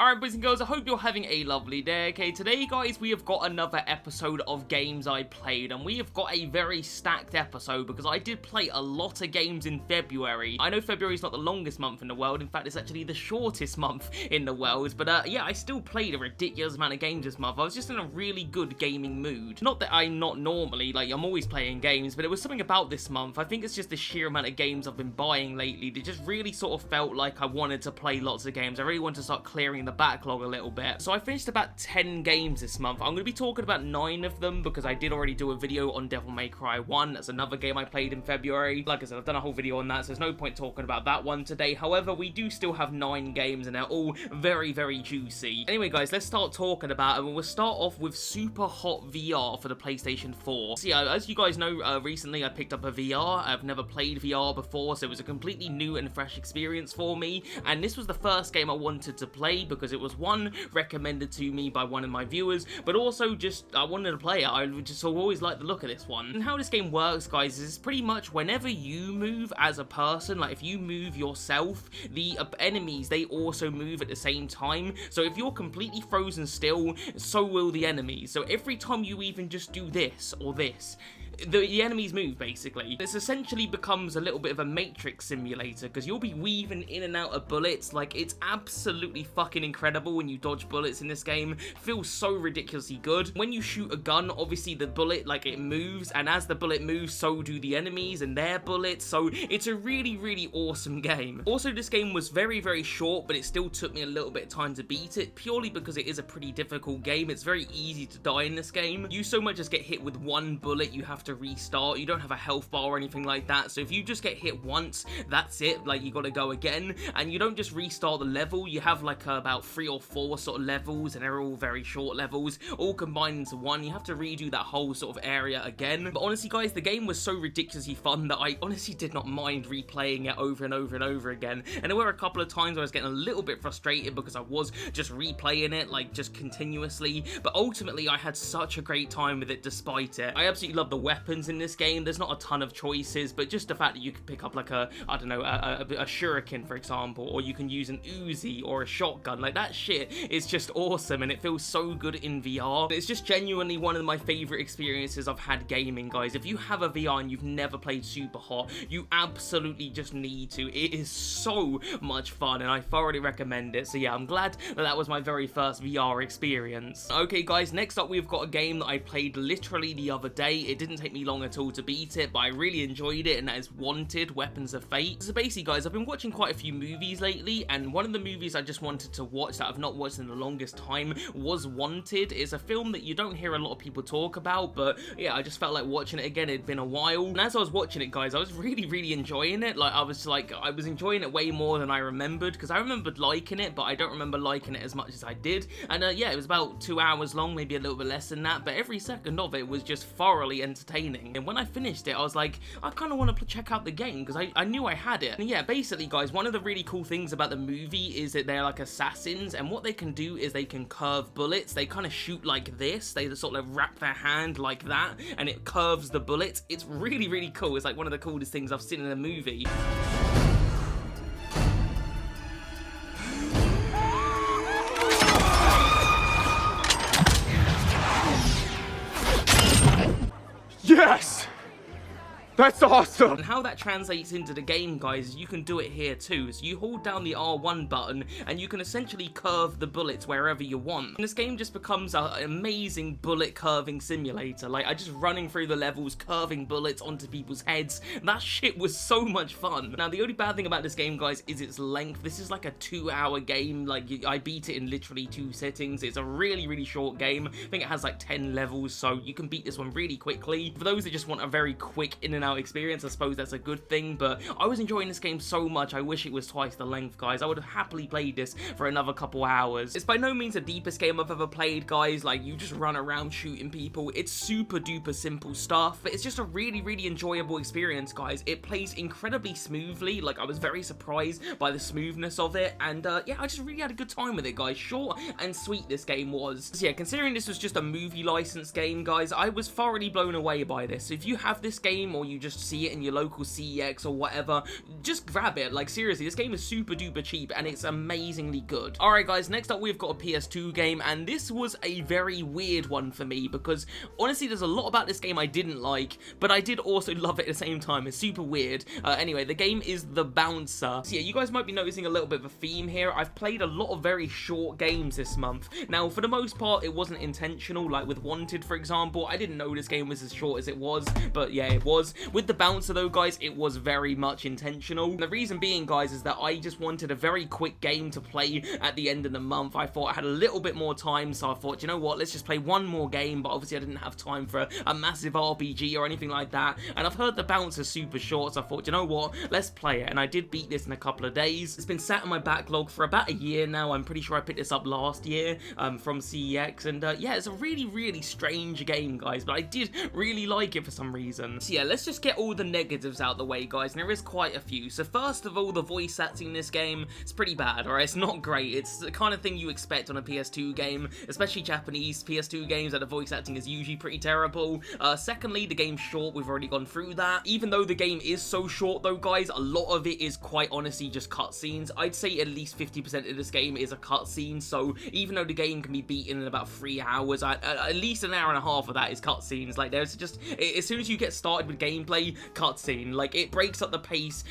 Alright boys and girls, I hope you're having a lovely day. Okay, today guys, we have got another episode of games I played, and we have got a very stacked episode because I did play a lot of games in February. I know February is not the longest month in the world, in fact it's actually the shortest month in the world, but yeah, I still played a ridiculous amount of games this month. I was just in a really good gaming mood. Not that I'm not normally, like, I'm always playing games, but it was something about this month. I think it's just the sheer amount of games I've been buying lately that just really sort of felt like I wanted to play lots of games. I really wanted to start clearing the backlog a little bit. So I finished about 10 games this month. I'm going to be talking about 9 of them because I did already do a video on Devil May Cry 1. That's another game I played in February. Like I said, I've done a whole video on that, so there's no point talking about that one today. However, we do still have 9 games and they're all very, very juicy. Anyway, guys, let's start talking about it. And we'll start off with Superhot VR for the PlayStation 4. So yeah, as you guys know, recently I picked up a VR. I've never played VR before, so it was a completely new and fresh experience for me. And this was the first game I wanted to play because it was one recommended to me by one of my viewers, but also just I wanted to play it. I just always liked the look of this one. And how this game works, guys, is pretty much whenever you move as a person, like if you move yourself, the enemies, they also move at the same time. So if you're completely frozen still, so will the enemies. So every time you even just do this or this, the enemies move, basically. This essentially becomes a little bit of a Matrix simulator, because you'll be weaving in and out of bullets. Like, it's absolutely fucking incredible when you dodge bullets in this game. Feels so ridiculously good. When you shoot a gun, obviously the bullet, like, it moves, and as the bullet moves, so do the enemies and their bullets, so it's a really, really awesome game. Also, this game was very, very short, but it still took me a little bit of time to beat it, purely because it is a pretty difficult game. It's very easy to die in this game. You so much as get hit with one bullet, you have to restart. You don't have a health bar or anything like that, so if you just get hit once, that's it. Like, you gotta go again, and you don't just restart the level. You have like about 3 or 4 sort of levels, and they're all very short levels, all combined into one. You have to redo that whole sort of area again. But honestly, guys, the game was so ridiculously fun that I honestly did not mind replaying it over and over and over again. And there were a couple of times where I was getting a little bit frustrated because I was just replaying it, like, just continuously, but ultimately I had such a great time with it despite it. I absolutely love the weapons in this game. There's not a ton of choices, but just the fact that you can pick up like a, I don't know, a shuriken, for example, or you can use an Uzi or a shotgun. Like, that shit is just awesome, and it feels so good in VR. It's just genuinely one of my favorite experiences I've had gaming, guys. If you have a VR and you've never played Superhot, you absolutely just need to. It is so much fun, and I thoroughly recommend it. So yeah, I'm glad that that was my very first VR experience. Okay, guys, next up we've got a game that I played literally the other day. It didn't take me long at all to beat it, but I really enjoyed it, and that is Wanted: Weapons of Fate. So basically, guys, I've been watching quite a few movies lately, and one of the movies I just wanted to watch that I've not watched in the longest time was Wanted. It's a film that you don't hear a lot of people talk about, but yeah, I just felt like watching it again. It'd been a while, and as I was watching it, guys, I was really, really enjoying it. Like, I was enjoying it way more than I remembered, because I remembered liking it, but I don't remember liking it as much as I did. And yeah, it was about 2 hours long, maybe a little bit less than that, but every second of it was just thoroughly entertaining. And when I finished it, I was like, I kind of want to check out the game, because I knew I had it. And yeah, basically, guys, one of the really cool things about the movie is that they're like assassins, and what they can do is they can curve bullets. They kind of shoot like this. They sort of wrap their hand like that, and it curves the bullets. It's really, really cool. It's like one of the coolest things I've seen in a movie. Yes! That's awesome! And how that translates into the game, guys, is you can do it here too. So you hold down the R1 button, and you can essentially curve the bullets wherever you want. And this game just becomes an amazing bullet curving simulator. Like, I just running through the levels, curving bullets onto people's heads. That shit was so much fun. Now, the only bad thing about this game, guys, is its length. This is like a 2-hour game. Like, I beat it in literally 2 sittings. It's a really, really short game. I think it has like 10 levels, so you can beat this one really quickly. For those that just want a very quick in and out experience, I suppose that's a good thing, but I was enjoying this game so much, I wish it was twice the length, guys. I would have happily played this for another couple hours. It's by no means the deepest game I've ever played, guys. Like, you just run around shooting people. It's super duper simple stuff, but it's just a really, really enjoyable experience, guys. It plays incredibly smoothly. Like, I was very surprised by the smoothness of it, and yeah, I just really had a good time with it, guys. Short and sweet this game was. So yeah, considering this was just a movie license game, guys, I was thoroughly blown away by this. So if you have this game, or you you just see it in your local CEX or whatever, just grab it. Like, seriously, this game is super duper cheap and it's amazingly good. Alright guys, next up we've got a PS2 game, and this was a very weird one for me because honestly there's a lot about this game I didn't like, but I did also love it at the same time. It's super weird. Anyway, the game is The Bouncer. So yeah, you guys might be noticing a little bit of a theme here. I've played a lot of very short games this month. Now, for the most part, it wasn't intentional, like with Wanted, for example. I didn't know this game was as short as it was, but yeah, it was. With The Bouncer, though, guys, it was very much intentional. And the reason being, guys, is that I just wanted a very quick game to play at the end of the month. I thought I had a little bit more time, so I thought, you know what, let's just play one more game, but obviously I didn't have time for a massive RPG or anything like that, and I've heard The Bouncer's super short, so I thought, you know what, let's play it, and I did beat this in a couple of days. It's been sat in my backlog for about a year now. I'm pretty sure I picked this up last year from CEX, and yeah, it's a really, really strange game, guys, but I did really like it for some reason. So yeah, let's just get all the negatives out the way, guys, and there is quite a few. So first of all, the voice acting in this game, it's pretty bad, alright? It's not great. It's the kind of thing you expect on a PS2 game, especially Japanese PS2 games, that the voice acting is usually pretty terrible. Secondly, the game's short. We've already gone through that. Even though the game is so short, though, guys, a lot of it is quite honestly just cutscenes. I'd say at least 50% of this game is a cutscene, so even though the game can be beaten in about 3 hours, at least an hour and a half of that is cutscenes. Like, there's just, as soon as you get started with gameplay, cutscene. Like, it breaks up the pace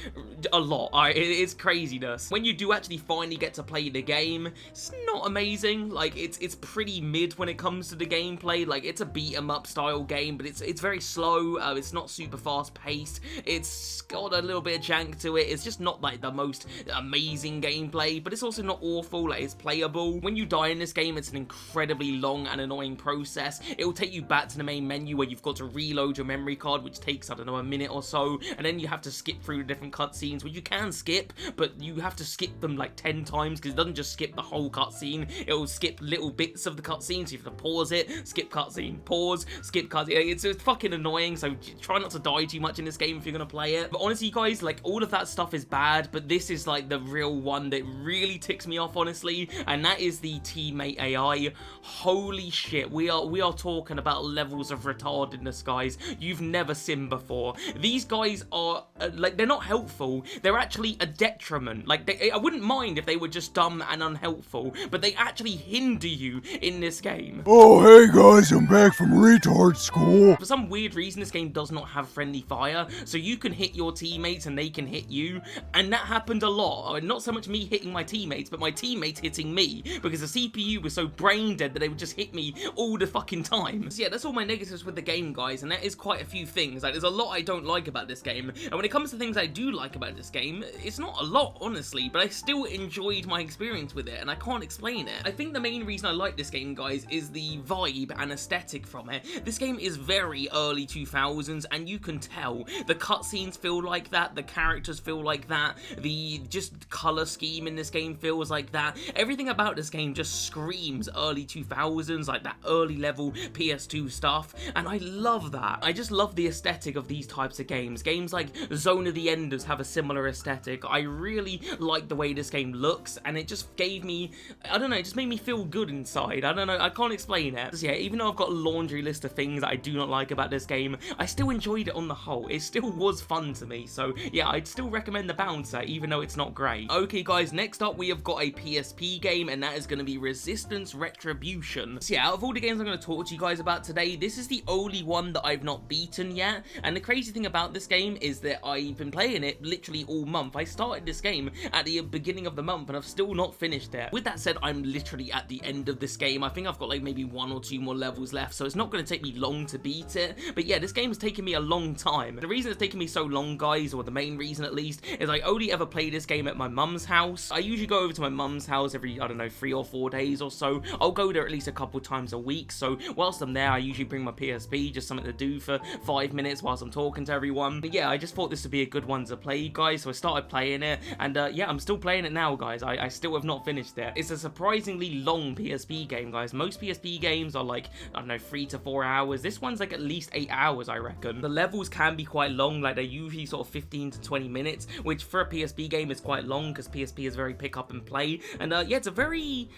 a lot. It's craziness. When you do actually finally get to play the game, it's not amazing. Like, it's pretty mid when it comes to the gameplay. Like, it's a beat-em-up style game, but it's very slow. It's not super fast-paced. It's got a little bit of jank to it. It's just not like the most amazing gameplay, but it's also not awful. Like, it's playable. When you die in this game, it's an incredibly long and annoying process. It will take you back to the main menu where you've got to reload your memory card, which takes, I don't know, a minute or so, and then you have to skip through the different cutscenes, which you can skip, but you have to skip them like 10 times because it doesn't just skip the whole cutscene. It will skip little bits of the cutscene, so you have to pause it, skip cutscene, pause, skip cutscene. It's fucking annoying, so try not to die too much in this game if you're gonna play it. But honestly, guys, like, all of that stuff is bad, but this is like the real one that really ticks me off, honestly, and that is the teammate AI. Holy shit, we are talking about levels of retardedness, guys, you've never seen before. These guys are like, they're not helpful, they're actually a detriment. Like, I wouldn't mind if they were just dumb and unhelpful, but they actually hinder you in this game. Oh, hey guys, I'm back from retard school. For some weird reason, this game does not have friendly fire, so you can hit your teammates and they can hit you, and that happened a lot. Not so much me hitting my teammates, but my teammates hitting me, because the CPU was so brain dead that they would just hit me all the fucking time. So yeah, that's all my negatives with the game, guys, and that is quite a few things. Like, there's a lot I don't like about this game, and when it comes to things I do like about this game, it's not a lot, honestly, but I still enjoyed my experience with it, and I can't explain it. I think the main reason I like this game, guys, is the vibe and aesthetic from it. This game is very early 2000s, and you can tell. The cutscenes feel like that, the characters feel like that, the just color scheme in this game feels like that. Everything about this game just screams early 2000s, like that early level PS2 stuff, and I love that. I just love the aesthetic of these types of games. Games like Zone of the Enders have a similar aesthetic. I really like the way this game looks, and it just gave me, I don't know, it just made me feel good inside. I don't know, I can't explain it. So yeah, even though I've got a laundry list of things that I do not like about this game, I still enjoyed it on the whole. It still was fun to me, so yeah, I'd still recommend The Bouncer, even though it's not great. Okay guys, next up we have got a PSP game, and that is going to be Resistance Retribution. So yeah, out of all the games I'm going to talk to you guys about today, this is the only one that I've not beaten yet, and the crazy thing about this game is that I've been playing it literally all month. I started this game at the beginning of the month, and I've still not finished it. With that said, I'm literally at the end of this game. I think I've got like maybe 1 or 2 more levels left, so it's not going to take me long to beat it, but yeah, this game has taken me a long time. The reason it's taken me so long, guys, or the main reason at least, is I only ever play this game at my mum's house. I usually go over to my mum's house every, I don't know, 3 or 4 days or so. I'll go there at least a couple times a week, so whilst I'm there, I usually bring my PSP, just something to do for 5 minutes whilst I'm talking to everyone. But yeah, I just thought this would be a good one to play, guys, so I started playing it, and yeah, I'm still playing it now, guys. I still have not finished it. It's a surprisingly long PSP game, guys. Most PSP games are like, I don't know, 3 to 4 hours. This one's like at least 8 hours, I reckon. The levels can be quite long, like they're usually sort of 15 to 20 minutes, which for a PSP game is quite long, because PSP is very pick up and play, and yeah, it's a very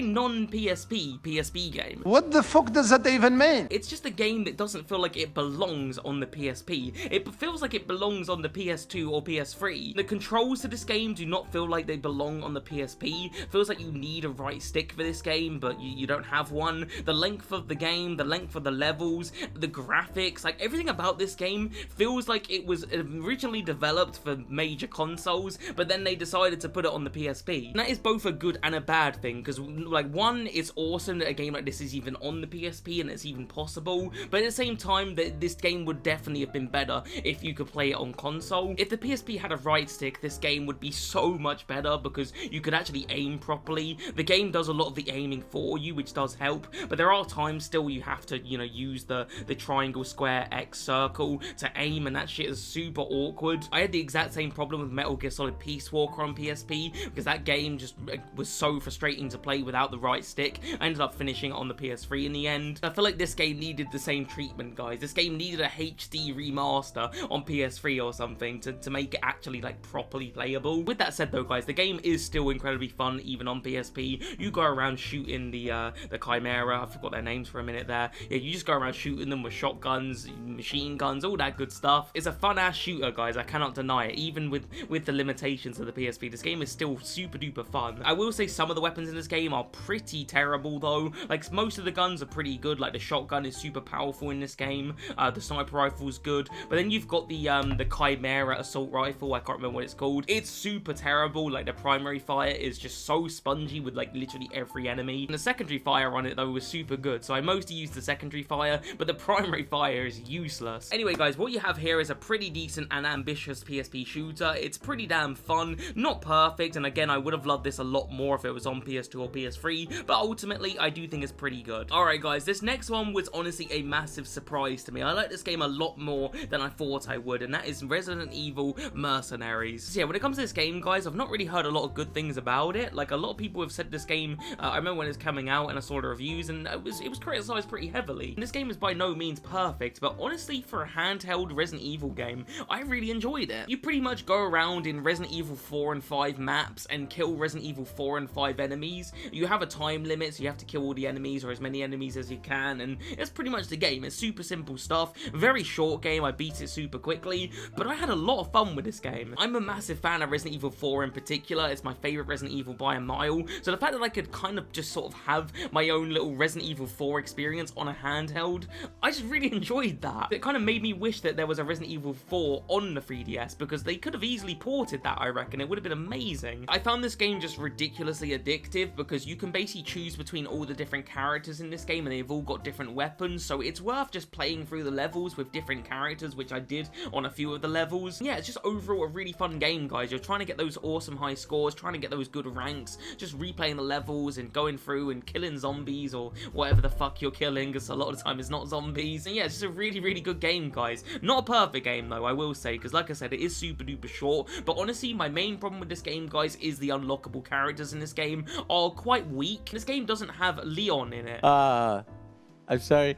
non-PSP game. What the fuck does that even mean? It's just a game that doesn't feel like it belongs on on the PSP. It feels like it belongs on the PS2 or PS3. The controls to this game do not feel like they belong on the PSP. Feels like you need a right stick for this game, but you don't have one. The length of the game, the length of the levels, the graphics, like everything about this game feels like it was originally developed for major consoles, but then they decided to put it on the PSP. And that is both a good and a bad thing, because like one, it's awesome that a game like this is even on the PSP and it's even possible, but at the same time, this game would definitely have been better if you could play it on console. If the PSP had a right stick, this game would be so much better because you could actually aim properly. The game does a lot of the aiming for you, which does help, but there are times still you have to, you know, use the triangle, square, X, circle to aim, and that shit is super awkward. I had the exact same problem with Metal Gear Solid Peace Walker on PSP because that game just was so frustrating to play without the right stick. I ended up finishing it on the PS3 in the end. I feel like this game needed the same treatment, guys. This game needed a HD remaster on PS3 or something to make it actually like properly playable. With that said though, guys, the game is still incredibly fun even on PSP. You go around shooting the Chimera, I forgot their names for a minute there. Yeah, you just go around shooting them with shotguns, machine guns, all that good stuff. It's a fun ass shooter, guys, I cannot deny it. Even with the limitations of the PSP, this game is still super duper fun. I will say some of the weapons in this game are pretty terrible though. Like most of the guns are pretty good, like the shotgun is super powerful in this game, the sniper rifle is good, but then you've got the Chimera assault rifle, I can't remember what it's called. It's super terrible, like the primary fire is just so spongy with like literally every enemy. And the secondary fire on it though was super good, so I mostly used the secondary fire, but the primary fire is useless. Anyway guys, what you have here is a pretty decent and ambitious PSP shooter. It's pretty damn fun, not perfect, and again I would have loved this a lot more if it was on PS2 or PS3, but ultimately I do think it's pretty good. Alright guys, this next one was honestly a massive surprise to me. I like this game a lot more than I thought I would, and that is Resident Evil Mercenaries. So yeah, when it comes to this game, guys, I've not really heard a lot of good things about it. Like a lot of people have said this game, I remember when it was coming out and I saw the reviews, and it was criticized pretty heavily. And this game is by no means perfect, but honestly for a handheld Resident Evil game, I really enjoyed it. You pretty much go around in Resident Evil 4 and 5 maps and kill Resident Evil 4 and 5 enemies. You have a time limit, so you have to kill all the enemies or as many enemies as you can, and it's pretty much the game. It's super simple stuff, very short game, I beat it super quickly, but I had a lot of fun with this game. I'm a massive fan of Resident Evil 4 in particular. It's my favorite Resident Evil by a mile, so the fact that I could kind of just sort of have my own little Resident Evil 4 experience on a handheld, I just really enjoyed that. It kind of made me wish that there was a Resident Evil 4 on the 3DS, because they could have easily ported that, I reckon. It would have been amazing. I found this game just ridiculously addictive because you can basically choose between all the different characters in this game and they've all got different weapons, so it's worth just playing through the levels with different characters, which I did on a few of the levels. Yeah, it's just overall a really fun game, guys. You're trying to get those awesome high scores, trying to get those good ranks, just replaying the levels and going through and killing zombies or whatever the fuck you're killing, because a lot of the time it's not zombies. And yeah, it's just a really, really good game, guys. Not a perfect game, though, I will say, because like I said, it is super duper short, but honestly, my main problem with this game, guys, is the unlockable characters in this game are quite weak. This game doesn't have Leon in it. I'm sorry.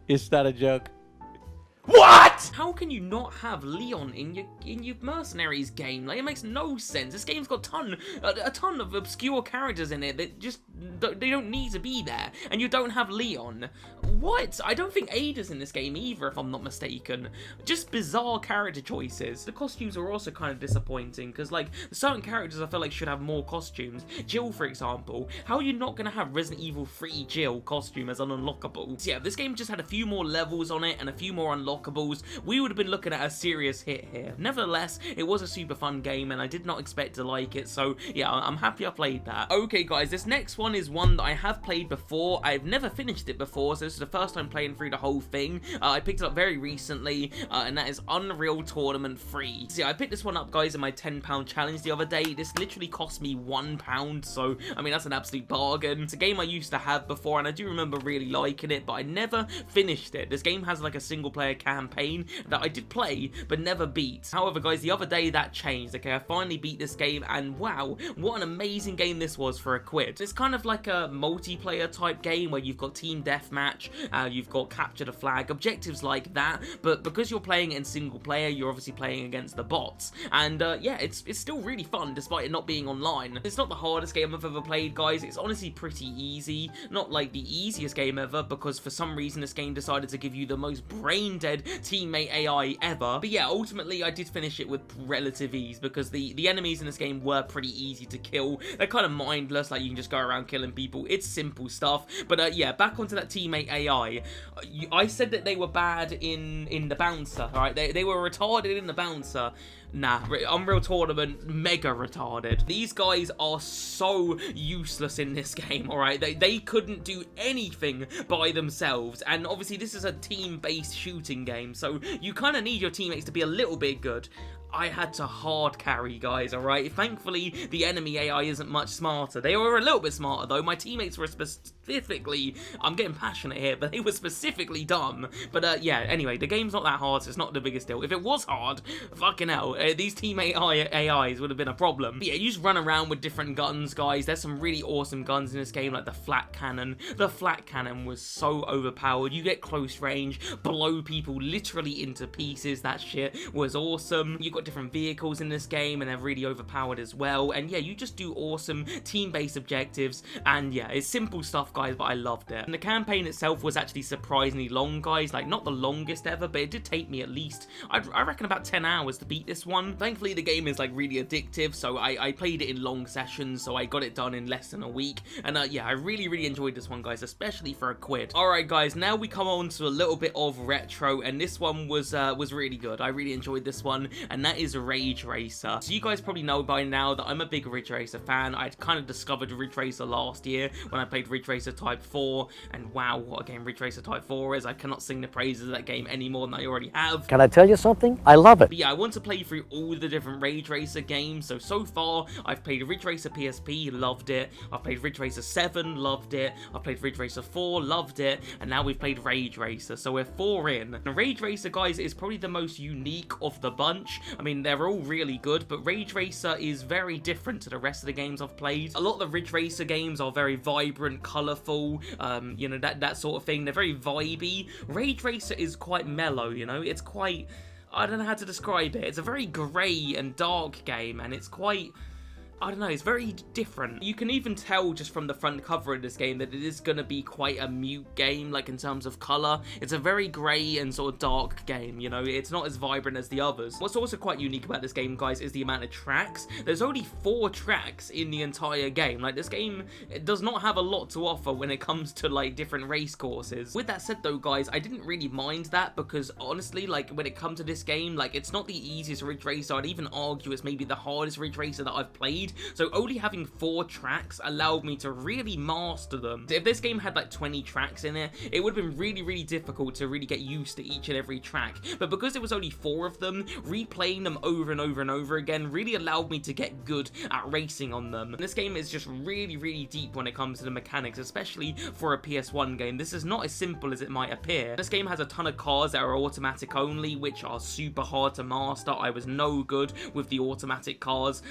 Is that a joke? What? How can you not have Leon in your Mercenaries game? Like, it makes no sense. This game's got a ton of obscure characters in it that just they don't need to be there, and you don't have Leon. What? I don't think Ada's in this game either, if I'm not mistaken. Just bizarre character choices. The costumes are also kind of disappointing, because like certain characters I feel like should have more costumes. Jill, for example. How are you not gonna have Resident Evil 3 Jill costume as an unlockable? So yeah, if this game just had a few more levels on it and a few more unlockables, we would have been looking at a serious hit here. Nevertheless, it was a super fun game and I did not expect to like it, so yeah, I'm happy I played that. Okay guys, this next one is one that I have played before. I've never finished it before, so this is the first time playing through the whole thing. I picked it up very recently, and that is Unreal Tournament 3. So yeah, I picked this one up, guys, in my £10 challenge the other day. This literally cost me £1, so I mean, that's an absolute bargain. It's a game I used to have before, and I do remember really liking it, but I never finished it. This game has like a single player campaign that I did play, but never beat. However, guys, the other day that changed. Okay, I finally beat this game, and wow, what an amazing game this was for a quid. It's kind of like a multiplayer type game where you've got team deathmatch, you've got capture the flag, objectives like that, but because you're playing it in single player, you're obviously playing against the bots, and yeah, it's still really fun despite it not being online. It's not the hardest game I've ever played, guys. It's honestly pretty easy. Not like the easiest game ever, because for some reason this game decided to give you the most brain dead teammate AI ever. But yeah, ultimately I did finish it with relative ease because the enemies in this game were pretty easy to kill. They're kind of mindless, like you can just go around killing people. It's simple stuff. But yeah, back onto that teammate AI. I said that they were bad in the bouncer, right? They were retarded in the bouncer. Nah, Unreal Tournament, mega retarded. These guys are so useless in this game, alright? They couldn't do anything by themselves, and obviously this is a team-based shooting game, so you kind of need your teammates to be a little bit good. I had to hard carry, guys, alright? Thankfully, the enemy AI isn't much smarter. They were a little bit smarter, though. My teammates were specifically... I'm getting passionate here, but they were specifically dumb. But, yeah, anyway, the game's not that hard, so it's not the biggest deal. If it was hard, fucking hell, these teammate AIs would have been a problem. But yeah, you just run around with different guns, guys. There's some really awesome guns in this game, like the flat cannon. The flat cannon was so overpowered. You get close range, blow people literally into pieces. That shit was awesome. You got different vehicles in this game and they're really overpowered as well, and yeah, you just do awesome team-based objectives, and yeah, it's simple stuff, guys, but I loved it. And the campaign itself was actually surprisingly long, guys, like not the longest ever, but it did take me at least I reckon about 10 hours to beat this one. Thankfully the game is like really addictive, so I played it in long sessions, so I got it done in less than a week, and yeah, I really enjoyed this one, guys, especially for £1. Alright, guys, now we come on to a little bit of retro, and this one was really good. I really enjoyed this one, and that is Ridge Racer. So you guys probably know by now that I'm a big Ridge Racer fan. I'd kind of discovered Ridge Racer last year when I played Ridge Racer Type 4, and wow, what a game Ridge Racer Type 4 is. I cannot sing the praises of that game any more than I already have. Can I tell you something? I love it. But yeah, I want to play through all the different Ridge Racer games. So far, I've played Ridge Racer PSP, loved it. I've played Ridge Racer 7, loved it. I've played Ridge Racer 4, loved it. And now we've played Ridge Racer, so we're 4 in. And Ridge Racer, guys, is probably the most unique of the bunch. I mean, they're all really good, but Ridge Racer is very different to the rest of the games I've played. A lot of the Ridge Racer games are very vibrant, colourful, you know, that sort of thing. They're very vibey. Ridge Racer is quite mellow, you know, it's quite... I don't know how to describe it. It's a very grey and dark game, and it's quite... I don't know, it's very different. You can even tell just from the front cover of this game that it is going to be quite a mute game, like in terms of colour. It's a very grey and sort of dark game, you know, it's not as vibrant as the others. What's also quite unique about this game, guys, is the amount of tracks. There's only 4 tracks in the entire game. Like, this game, it does not have a lot to offer when it comes to, like, different race courses. With that said, though, guys, I didn't really mind that because, honestly, like, when it comes to this game, like, it's not the easiest Ridge Racer. I'd even argue it's maybe the hardest Ridge Racer that I've played. So only having 4 tracks allowed me to really master them. If this game had like 20 tracks in it, it would have been really difficult to really get used to each and every track. But because it was only 4 of them, replaying them over and over again really allowed me to get good at racing on them. And this game is just really deep when it comes to the mechanics, especially for a PS1 game. This is not as simple as it might appear. This game has a ton of cars that are automatic only, which are super hard to master. I was no good with the automatic cars,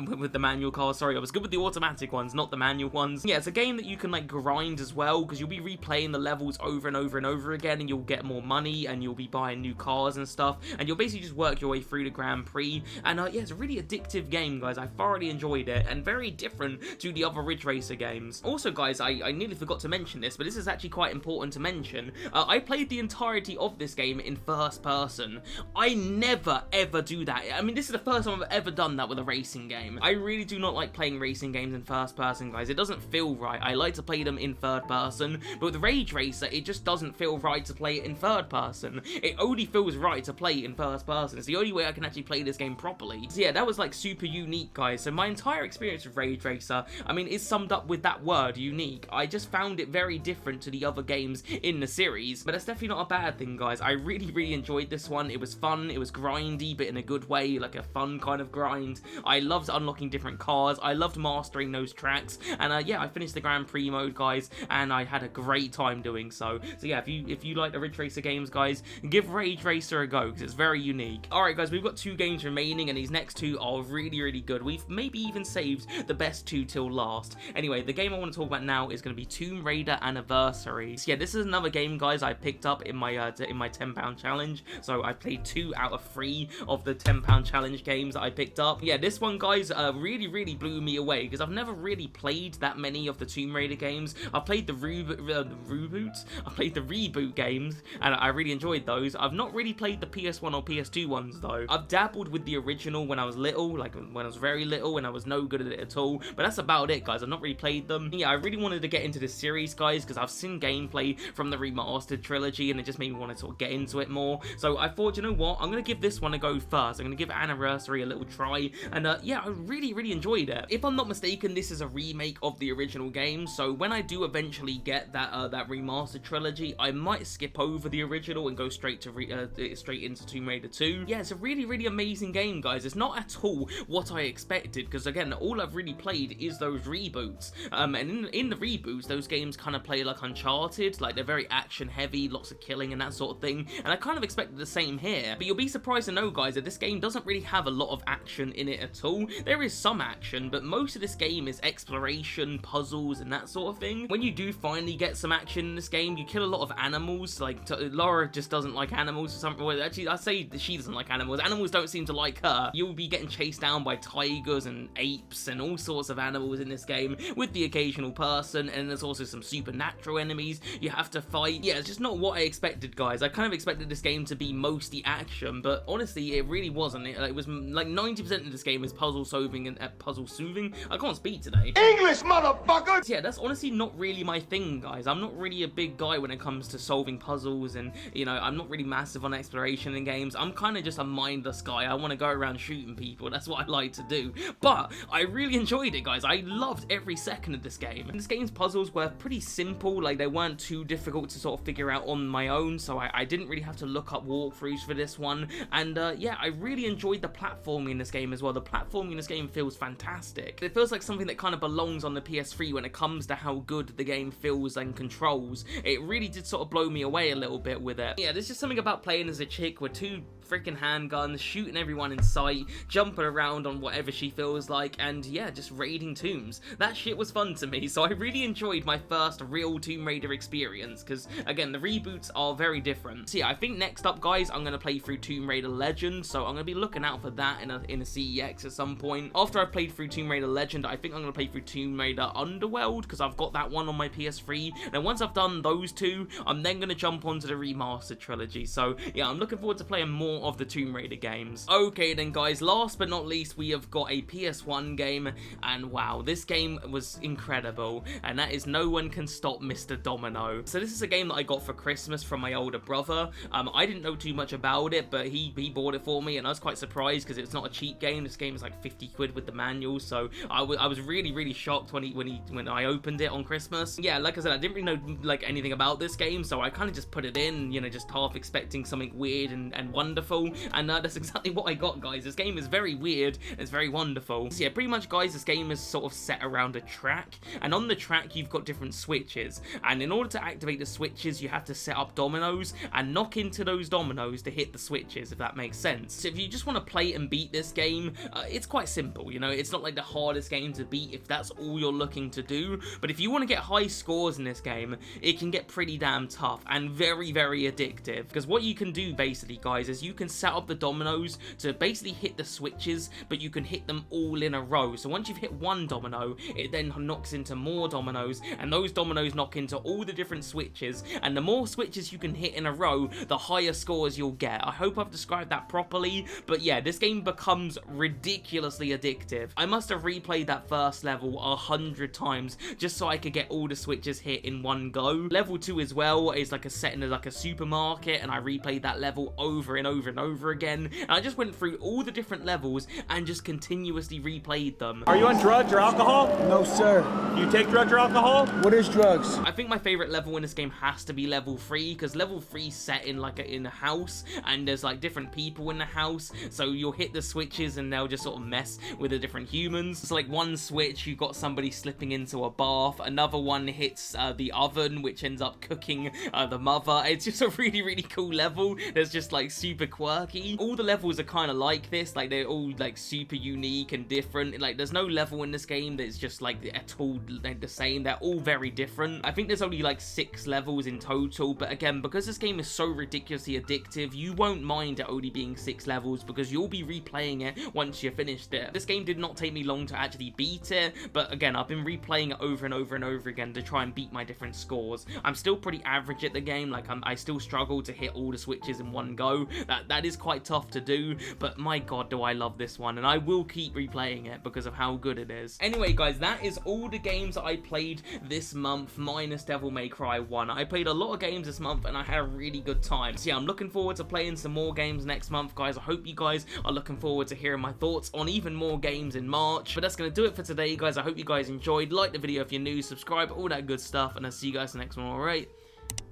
with the manual cars, sorry. I was good with the automatic ones, not the manual ones. Yeah, it's a game that you can like grind as well, because you'll be replaying the levels over and over again, and you'll get more money, and you'll be buying new cars and stuff, and you'll basically just work your way through the Grand Prix. And yeah, it's a really addictive game, guys. I thoroughly enjoyed it, and very different to the other Ridge Racer games. Also, guys, I nearly forgot to mention this, but this is actually quite important to mention. I played the entirety of this game in first person. I never ever do that. I mean, this is the first time I've ever done that with a racing game. I really do not like playing racing games in first person, guys. It doesn't feel right. I like to play them in third person, but with Ridge Racer, it just doesn't feel right to play it in third person. It only feels right to play in first person. It's the only way I can actually play this game properly. So yeah, that was like super unique, guys. So my entire experience with Ridge Racer, I mean, is summed up with that word, unique. I just found it very different to the other games in the series, but that's definitely not a bad thing, guys. I really enjoyed this one. It was fun, it was grindy, but in a good way, like a fun kind of grind. I loved unlocking different cars. I loved mastering those tracks, and yeah, I finished the Grand Prix mode, guys, and I had a great time doing so. So yeah, if you like the Ridge Racer games, guys, give Ridge Racer a go, because it's very unique. Alright, guys, we've got 2 games remaining, and these next 2 are really good. We've maybe even saved the best 2 till last. Anyway, the game I want to talk about now is going to be Tomb Raider Anniversary. So yeah, this is another game, guys, I picked up in my £10 challenge. So I played 2 out of 3 of the £10 challenge games that I picked up. Yeah, this one, guys, really blew me away, because I've never really played that many of the Tomb Raider games. I've played the reboots, I've played the reboot games, and I really enjoyed those. I've not really played the PS1 or PS2 ones though. I've dabbled with the original when I was little, like when I was very little, and I was no good at it at all, but that's about it, guys. I've not really played them. Yeah, I really wanted to get into this series, guys, because I've seen gameplay from the remastered trilogy, and it just made me want to sort of get into it more. So I thought, you know what, I'm going to give this one a go first. I'm going to give Anniversary a little try, and yeah, I really enjoyed it. If I'm not mistaken, this is a remake of the original game, so when I do eventually get that that remastered trilogy, I might skip over the original and go straight to straight into Tomb Raider 2. Yeah, it's a really amazing game, guys. It's not at all what I expected, because again, all I've really played is those reboots, and in the reboots, those games kind of play like Uncharted, like they're very action heavy, lots of killing and that sort of thing, and I kind of expected the same here. But you'll be surprised to know, guys, that this game doesn't really have a lot of action in it at all. There is some action, but most of this game is exploration, puzzles, and that sort of thing. When you do finally get some action in this game, you kill a lot of animals. Like Laura just doesn't like animals or something. Well, actually, I say that she doesn't like animals. Animals don't seem to like her. You'll be getting chased down by tigers and apes and all sorts of animals in this game, with the occasional person, and there's also some supernatural enemies you have to fight. Yeah, it's just not what I expected, guys. I kind of expected this game to be mostly action, but honestly, it really wasn't. It was like 90% of this game is puzzle solving and puzzle soothing. I can't speak today. English, motherfucker! Yeah, that's honestly not really my thing, guys. I'm not really a big guy when it comes to solving puzzles, and, you know, I'm not really massive on exploration in games. I'm kind of just a mindless guy. I want to go around shooting people. That's what I like to do. But I really enjoyed it, guys. I loved every second of this game. And this game's puzzles were pretty simple. Like, they weren't too difficult to sort of figure out on my own, so I didn't really have to look up walkthroughs for this one. And yeah, I really enjoyed the platforming in this game as well. The platforming in this game feels fantastic. It feels like something that kind of belongs on the PS3 when it comes to how good the game feels and controls. It really did sort of blow me away a little bit with it. Yeah, there's just something about playing as a chick with two freaking handguns, shooting everyone in sight, jumping around on whatever she feels like, and yeah, just raiding tombs. That shit was fun to me, so I really enjoyed my first real Tomb Raider experience, because again, the reboots are very different. So yeah, I think next up, guys, I'm going to play through Tomb Raider Legend, so I'm going to be looking out for that in a CEX at some point. After I've played through Tomb Raider Legend, I think I'm going to play through Tomb Raider Underworld, because I've got that one on my PS3. Then once I've done those two, I'm then going to jump onto the remastered trilogy. So yeah, I'm looking forward to playing more of the Tomb Raider games. Okay then, guys, last but not least, we have got a PS1 game, and wow, this game was incredible, and that is No One Can Stop Mr. Domino. So this is a game that I got for Christmas from my older brother. I didn't know too much about it, but he bought it for me, and I was quite surprised because it's not a cheap game. This game is like 50 quid with the manual, so I was really shocked when I opened it on Christmas. Yeah, like I said, I didn't really know like anything about this game, so I kind of just put it in, you know, just half expecting something weird and wonderful, and that's exactly what I got, guys. This game is very weird, and it's very wonderful. So yeah, pretty much, guys, this game is sort of set around a track, and on the track you've got different switches, and in order to activate the switches you have to set up dominoes and knock into those dominoes to hit the switches, if that makes sense. So if you just want to play and beat this game, it's quite simple, you know. It's not like the hardest game to beat if that's all you're looking to do, but if you want to get high scores in this game, it can get pretty damn tough and very addictive, because what you can do basically, guys, is you can set up the dominoes to basically hit the switches, but you can hit them all in a row. So once you've hit one domino, it then knocks into more dominoes, and those dominoes knock into all the different switches, and the more switches you can hit in a row, the higher scores you'll get. I hope I've described that properly, but yeah, this game becomes ridiculously addictive. I must have replayed that first level 100 times just so I could get all the switches hit in one go. Level 2 as well is like a set in like a supermarket, and I replayed that level over and over again, and I just went through all the different levels and just continuously replayed them. Are you on drugs or alcohol? No, sir. Do you take drugs or alcohol? What is drugs? I think my favorite level in this game has to be level 3, because level 3 set in like in a house, and there's like different people in the house, so you'll hit the switches and they'll just sort of mess with the different humans. So like one switch, you've got somebody slipping into a bath, another one hits the oven, which ends up cooking the mother. It's just a really cool level. There's just like super quirky. All the levels are kind of like this, like they're all like super unique and different. Like there's no level in this game that's just like at all like the same. They're all very different. I think there's only like 6 levels in total, but again, because this game is so ridiculously addictive, you won't mind it only being 6 levels because you'll be replaying it once you've finished it. This game did not take me long to actually beat it, but again, I've been replaying it over and over and over again to try and beat my different scores. I'm still pretty average at the game. Like I still struggle to hit all the switches in one go. That is quite tough to do, but my god, do I love this one, and I will keep replaying it because of how good it is. Anyway, guys, that is all the games that I played this month, minus Devil May Cry 1. I played a lot of games this month, and I had a really good time. So yeah, I'm looking forward to playing some more games next month, guys. I hope you guys are looking forward to hearing my thoughts on even more games in March. But that's going to do it for today, guys. I hope you guys enjoyed. Like the video if you're new, subscribe, all that good stuff, and I'll see you guys in the next one, alright?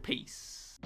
Peace.